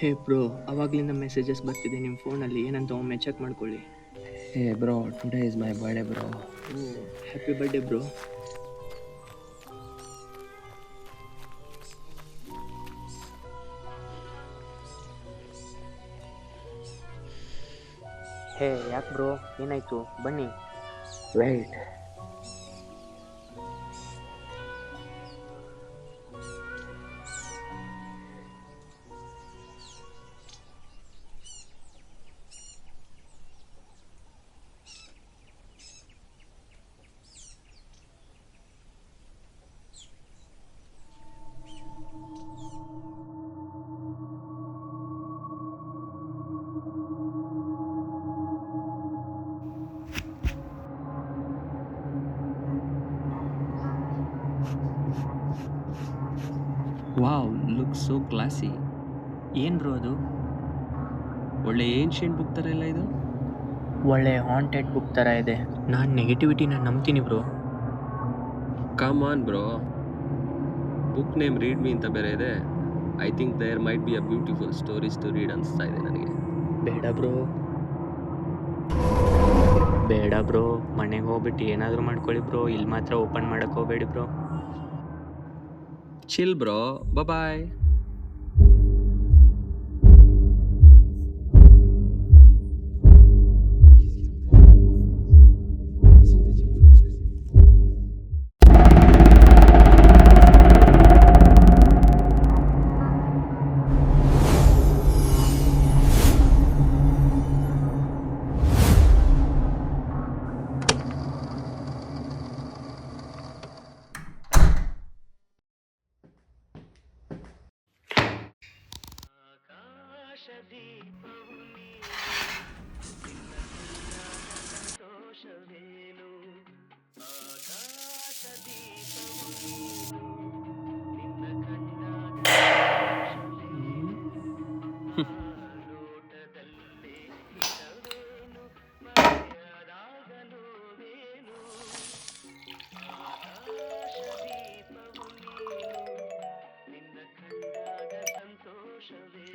ಹೇ bro, ಅವಾಗ್ಲಿಂದ messages ಬರ್ತಿದೆ ನಿಮ್ಮ ಫೋನಲ್ಲಿ, ಏನಂತ ಒಮ್ಮೆ ಚೆಕ್ ಮಾಡ್ಕೊಳ್ಳಿ. Hey bro, today is my birthday bro. Oh, happy birthday bro. Hey ಯಾಕೆ ಬ್ರೋ, ಏನಾಯ್ತು? ಬನ್ನಿ. Wait. Wow, looks so classy. ಏನು ಬ್ರೋ ಅದು? ಒಳ್ಳೆ ಏನ್ಷಿಯಂಟ್ ಬುಕ್ ಥರ ಎಲ್ಲ ಇದು. ಒಳ್ಳೆ ಹಾಂಟೆಡ್ ಬುಕ್ ಥರ ಇದೆ. ನಾನು ನೆಗೆಟಿವಿಟಿನ ನಂಬ್ತೀನಿ bro. Come on bro, book name read me ಅಂತ ಬೇರೆ ಇದೆ. I think there might be a beautiful stories to read ಅನಿಸ್ತಾ ಇದೆ ನನಗೆ. ಬೇಡ ಬ್ರೋ, ಬೇಡ ಬ್ರೋ, ಮನೆಗೆ ಹೋಗ್ಬಿಟ್ಟು ಏನಾದರೂ ಮಾಡ್ಕೊಳ್ಳಿ ಬ್ರೋ, ಇಲ್ಲಿ ಮಾತ್ರ ಓಪನ್ ಮಾಡಕ್ಕೆ ಹೋಗಬೇಡಿ bro. Chill bro, bye.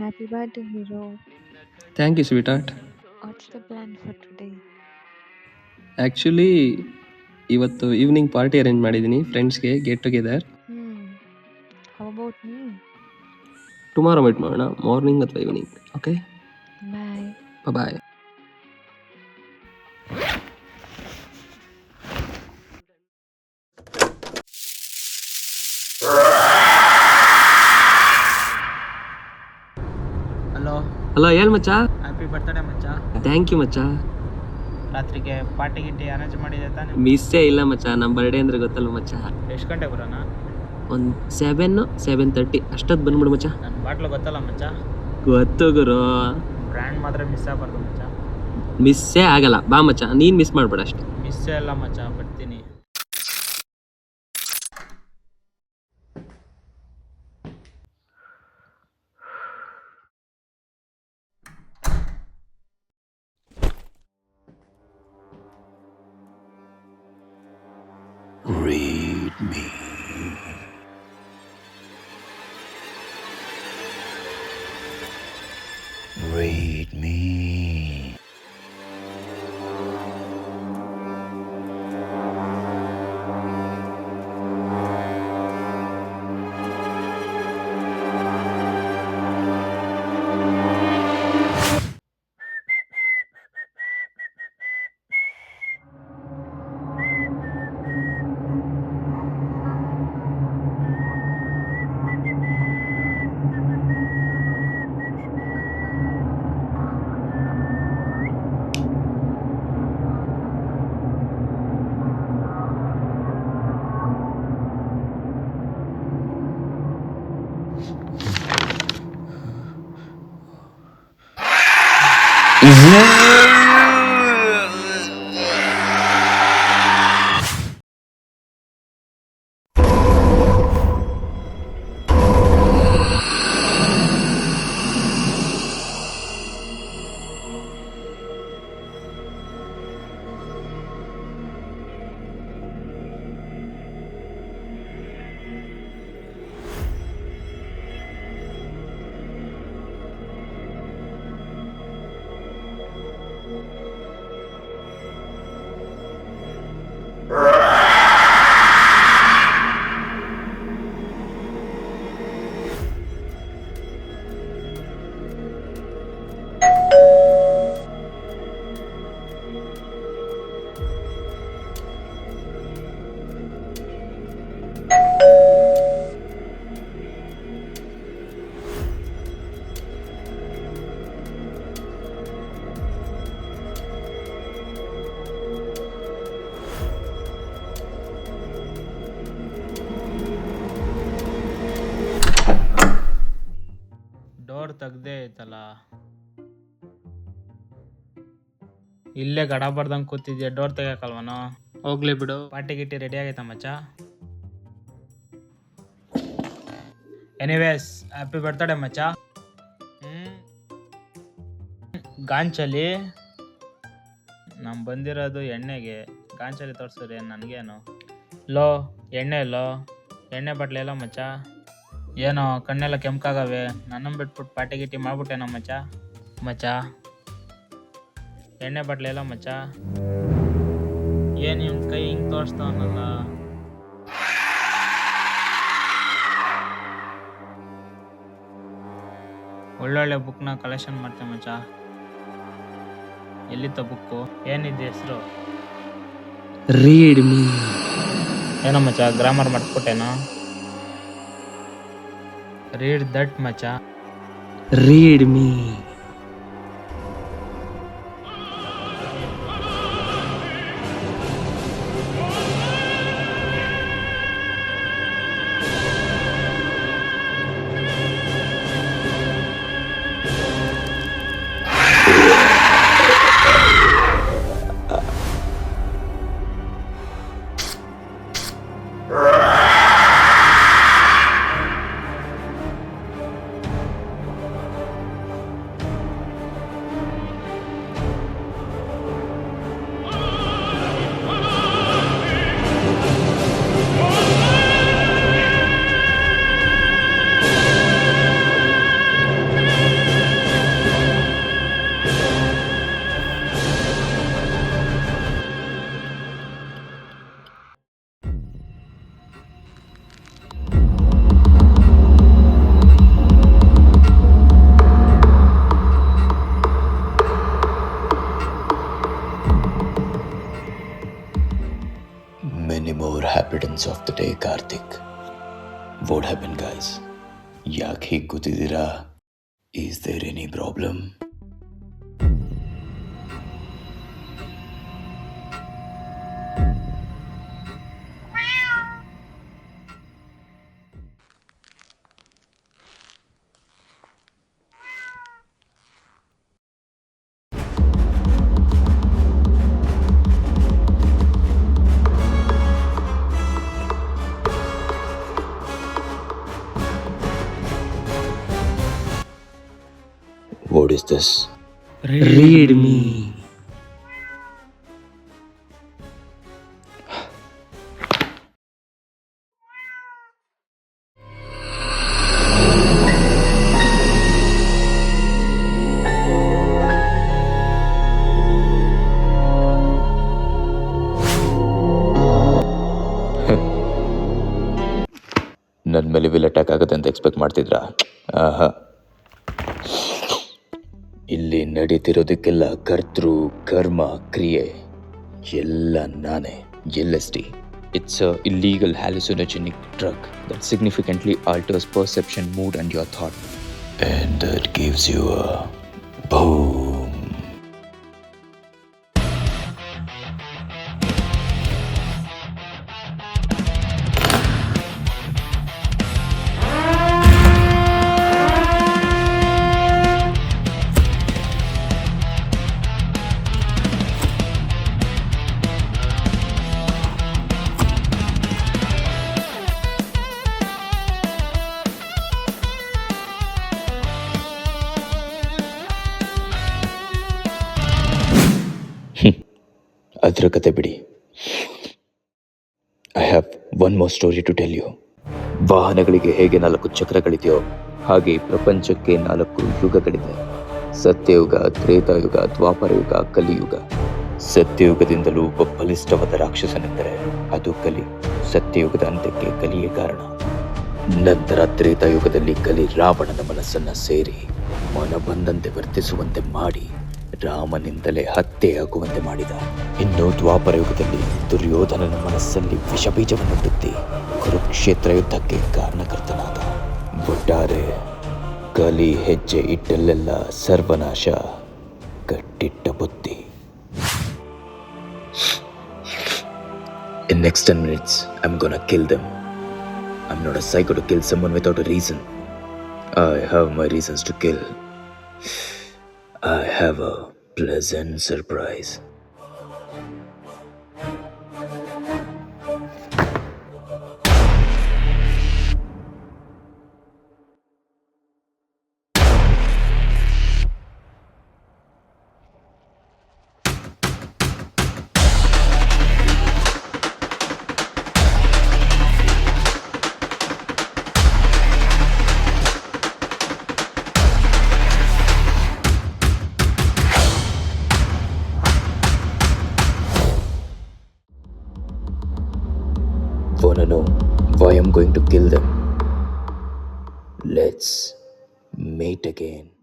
Happy birthday, hero. Thank you sweetheart. What's the plan for today? Actually ಇವತ್ತು ಈವ್ನಿಂಗ್ ಪಾರ್ಟಿ ಅರೇಂಜ್ ಮಾಡಿದ್ದೀನಿ ಫ್ರೆಂಡ್ಸ್ಗೆ, get together. How about me? Tomorrow meet ಮಾಡೋಣ, ಮಾರ್ನಿಂಗ್ ಅಥವಾ evening. Okay, Bye. Bye. Hello, hello, ಹೇಳು ಮಚ್ಚ. Happy birthday ಮಚ್ಚ. Thank you ಮಚ್ಚ. ರಾತ್ರಿಗೆ ಪಾರ್ಟಿ ಗಿಟ್ಟಿ ಅರೇಂಜ್ ಮಾಡಿದೆ ತಾನೆ? ಮಿಸ್ಸೇ ಇಲ್ಲ ಮಚ್ಚ, ನಮ್ಮ ಬರ್ಡೇ ಅಂದ್ರೆ ಗೊತ್ತಲ್ಲ ಮಚ್ಚ. ಎಷ್ಟು ಗಂಟೆ ಬರೋಣ? ಒಂದು 7:30 ಅಷ್ಟೊತ್ತು ಬಂದ್ಬಿಡು ಮಚ್ಚ. ನನ್ನ ಬಾಟ್ಲು ಗೊತ್ತಲ್ಲ ಮಚ್ಚ, ಗೊತ್ತು ಗುರು, ಬ್ರ್ಯಾಂಡ್ ಮಾತ್ರ ಮಿಸ್ ಆಗಬಾರ್ದು ಮಚ್ಚ. ಮಿಸ್ಸೇ ಆಗಲ್ಲ, ಬಾ ಮಚ್ಚ, ನೀನು ಮಿಸ್ ಮಾಡ್ಬೇಡ ಅಷ್ಟೇ. ಮಿಸ್ಸೇ ಅಲ್ಲ ಮಚ್ಚ, ಬರ್ತೀನಿ. Read me. Read me. ಇದೇ ಐತಲ್ಲ. ಇಲ್ಲೇ ಗಡ ಬರ್ದಂಗೆ ಕೂತಿದ್ಯಾ, ಡೋರ್ ತೆಗಿಯಕಲ್ವನೋ? ಹೋಗ್ಲಿ ಬಿಡು. ಪಾರ್ಟಿ ಗಿಟ್ಟಿ ರೆಡಿ ಆಗೈತಾ ಮಚ್ಚ? ಎನಿವೇಸ್ ಹ್ಯಾಪಿ ಬರ್ತ್ಡೇ ಮಚ್ಚ. ಗಾಂಚಲಿ ಬಂದಿರೋದು ಎಣ್ಣೆಗೆ, ಗಾಂಚಲಿ ತೋರಿಸಿದ್ರೆ ನನಗೇನು? ಲೋ ಎಣ್ಣೆ ಲೋ, ಎಣ್ಣೆ ಬಟ್ಲೆ ಎಲ್ಲ ಮಚ್ಚ. ಏನೋ ಕಣ್ಣೆಲ್ಲ ಕೆಂಪಾಗವೆ, ನನ್ನನ್ನು ಬಿಟ್ಬಿಟ್ಟು ಪಾರ್ಟಿ ಗಿಟ್ಟಿ ಮಾಡ್ಬಿಟ್ಟೇನೋ ಮಚ್ಚ. ಮಚ್ಚ ಎಣ್ಣೆ ಬಟ್ಲೆ ಎಲ್ಲ ಮಚ್ಚ. ಏನು ಇವ್ನ ಕೈ ಹಿಂಗೆ ತೋರಿಸ್ತಾವನಲ್ಲ. ಒಳ್ಳೊಳ್ಳೆ ಬುಕ್ನ ಕಲೆಕ್ಷನ್ ಮಾಡ್ತೇವೆ ಮಚ್ಚ. ಎಲ್ಲಿತ್ತ ಬುಕ್ಕು? ಏನಿದೆ ಹೆಸರು? Read me. ಏನೋ ಮಚ್ಚ ಗ್ರಾಮರ್ ಮಾಡ್ಕೊಟ್ಟೇನೋ? ರೀಡ್ ದಟ್ ಮಚ್ಚ. Read me. Many more happenings of the day, Karthik. What happened, guys? ಯಾಕೆ ಹೀಗೆ ಕೂತಿದ್ದೀರಾ? Is there any problem? What is this? Read me. ನನ್ನ ಮೇಲೆ ವಿಲ್ ಅಟ್ಯಾಕ್ ಆಗುತ್ತೆ ಅಂತ ಎಕ್ಸ್ಪೆಕ್ಟ್ ಮಾಡ್ತಿದ್ರಾ? ಆಹಾ, ಇಲ್ಲಿ ನಡೀತಿರೋದಕ್ಕೆಲ್ಲ ಕರ್ತೃ ಕರ್ಮ ಕ್ರಿಯೆ ಎಲ್ಲ ನಾನೇ. LSD. It's a illegal hallucinogenic drug that significantly alters perception, mood and your thought. And that gives you a boom. ಅದರ ಕತೆ ಬಿಡಿ. I have one more story to tell you. ವಾಹನಗಳಿಗೆ ಹೇಗೆ 4 ಚಕ್ರಗಳಿದೆಯೋ ಹಾಗೆ ಈ ಪ್ರಪಂಚಕ್ಕೆ 4 ಯುಗಗಳಿದೆ. ಸತ್ಯಯುಗ, ತ್ರೇತಾಯುಗ, ದ್ವಾಪರಯುಗ, ಕಲಿಯುಗ. ಸತ್ಯಯುಗದಿಂದಲೂ ಒಬ್ಬ ಬಲಿಷ್ಠವಾದ ರಾಕ್ಷಸನೆಂದರೆ ಅದು ಕಲಿ. ಸತ್ಯಯುಗದ ಅಂತ್ಯಕ್ಕೆ ಕಲಿಯೇ ಕಾರಣ. ನಂತರ ತ್ರೇತಾಯುಗದಲ್ಲಿ ಕಲಿ ರಾವಣನ ಮನಸ್ಸನ್ನ ಸೇರಿ ಮನ ಬಂದಂತೆ ವರ್ತಿಸುವಂತೆ ಮಾಡಿ ರಾಮನಿಂದಲೇ ಹತ್ಯೆಯಾಗುವಂತೆ ಮಾಡಿದ. ಇನ್ನು ದ್ವಾಪರ ಯುಗದಲ್ಲಿ ದುರ್ಯೋಧನನ ಮನಸ್ಸಲ್ಲಿ ವಿಷಬೀಜವನ್ನು ಬಿತ್ತಿ ಕುರುಕ್ಷೇತ್ರ ಯುದ್ಧಕ್ಕೆ ಕಾರಣಕರ್ತನಾದ. ಒಟ್ಟಾರೆ ಕಲಿ ಹೆಜ್ಜೆ ಇಟ್ಟಲ್ಲೆಲ್ಲ ಸರ್ವನಾಶ, ಕಟ್ಟಿಟ್ಟ ಬುದ್ಧಿ. In next 10 minutes, I'm gonna kill them. I'm not a psycho to kill someone without a reason. I have my reasons to kill. I have a pleasant surprise. Wanna know why I'm going to kill them? Let's meet again.